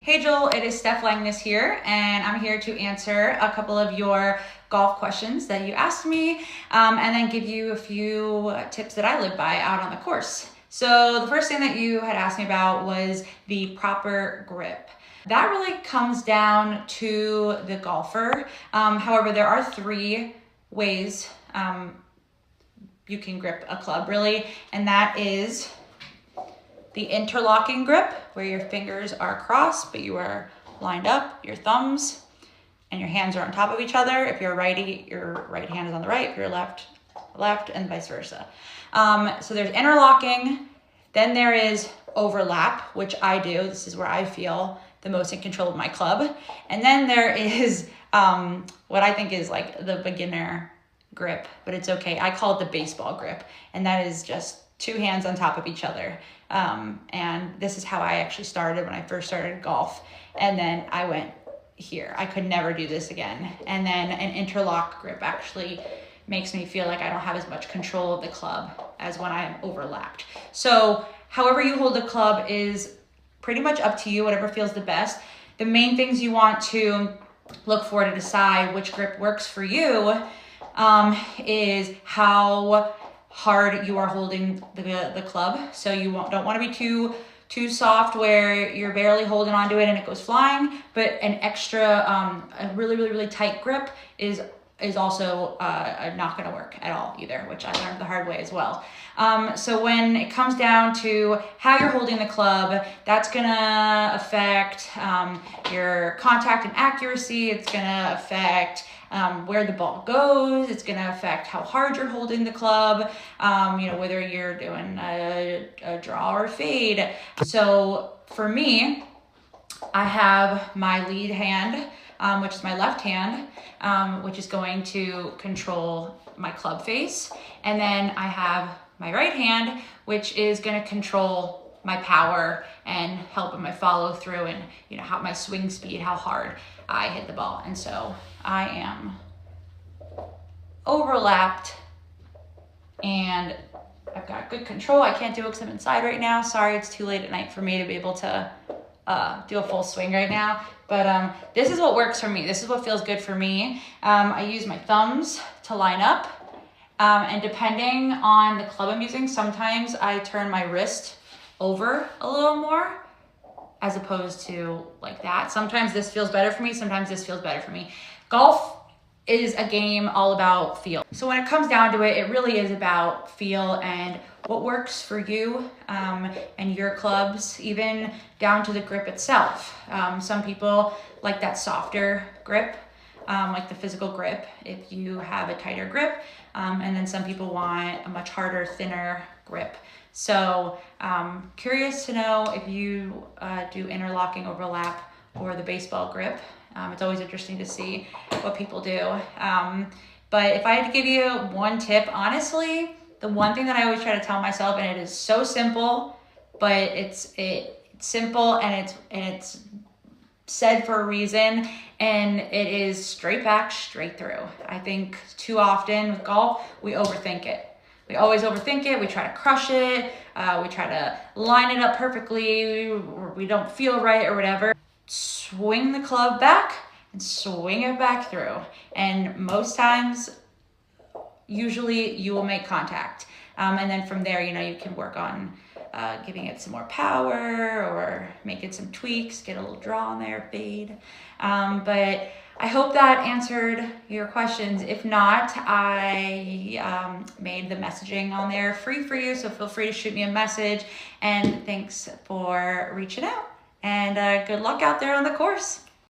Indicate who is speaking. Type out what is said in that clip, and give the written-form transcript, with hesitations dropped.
Speaker 1: Hey Joel, it is Steph Langnas here, and I'm here to answer a couple of your golf questions that you asked me, and then give you a few tips that I live by out on the course. So the first thing that you had asked me about was the proper grip. That really comes down to the golfer. However, there are three ways you can grip a club really, and that is the interlocking grip, where your fingers are crossed, but you are lined up, your thumbs and your hands are on top of each other. If you're a righty, your right hand is on the right. If you're left, and vice versa. So there's interlocking. Then there is overlap, which I do. This is where I feel the most in control of my club. And then there is what I think is like the beginner grip, but it's okay. I call it the baseball grip. And that is just two hands on top of each other. And this is how I actually started when I first started golf. And then I went here. I could never do this again. And then an interlock grip actually makes me feel like I don't have as much control of the club as when I'm overlapped. So however you hold the club is pretty much up to you, whatever feels the best. The main things you want to look for to decide which grip works for you is how hard you are holding the club. So you don't want to be too soft where you're barely holding onto it and it goes flying, but an extra a really tight grip is also not going to work at all either, which I learned the hard way as well. So when it comes down to how you're holding the club, that's going to affect your contact and accuracy. It's going to affect where the ball goes. It's going to affect how hard you're holding the club, whether you're doing a draw or fade. So for me, I have my lead hand, which is my left hand, which is going to control my club face. And then I have my right hand, which is going to control my power and help in my follow through and, how my swing speed, how hard I hit the ball. And so I am overlapped and I've got good control. I can't do it because I'm inside right now. Sorry, it's too late at night for me to be able to do a full swing right now. But this is what works for me. This is what feels good for me. I use my thumbs to line up. And depending on the club I'm using, sometimes I turn my wrist over a little more as opposed to like that. Sometimes this feels better for me. Sometimes this feels better for me. Golf is a game all about feel. So when it comes down to it, it really is about feel and what works for you and your clubs, even down to the grip itself. Some people like that softer grip, like the physical grip, if you have a tighter grip. And then some people want a much harder, thinner grip. So curious to know if you do interlocking, overlap, or the baseball grip. It's always interesting to see what people do. But if I had to give you one tip, honestly, the one thing that I always try to tell myself, and it is so simple, but it's simple and it's said for a reason, and it is straight back, straight through. I think too often with golf, we overthink it. We always overthink it. We try to crush it. We try to line it up perfectly, or we don't feel right or whatever. Swing the club back and swing it back through. And most times, usually you will make contact. And then from there, you can work on giving it some more power or making some tweaks, get a little draw in there, fade. But I hope that answered your questions. If not, I made the messaging on there free for you, so feel free to shoot me a message. And thanks for reaching out. And good luck out there on the course.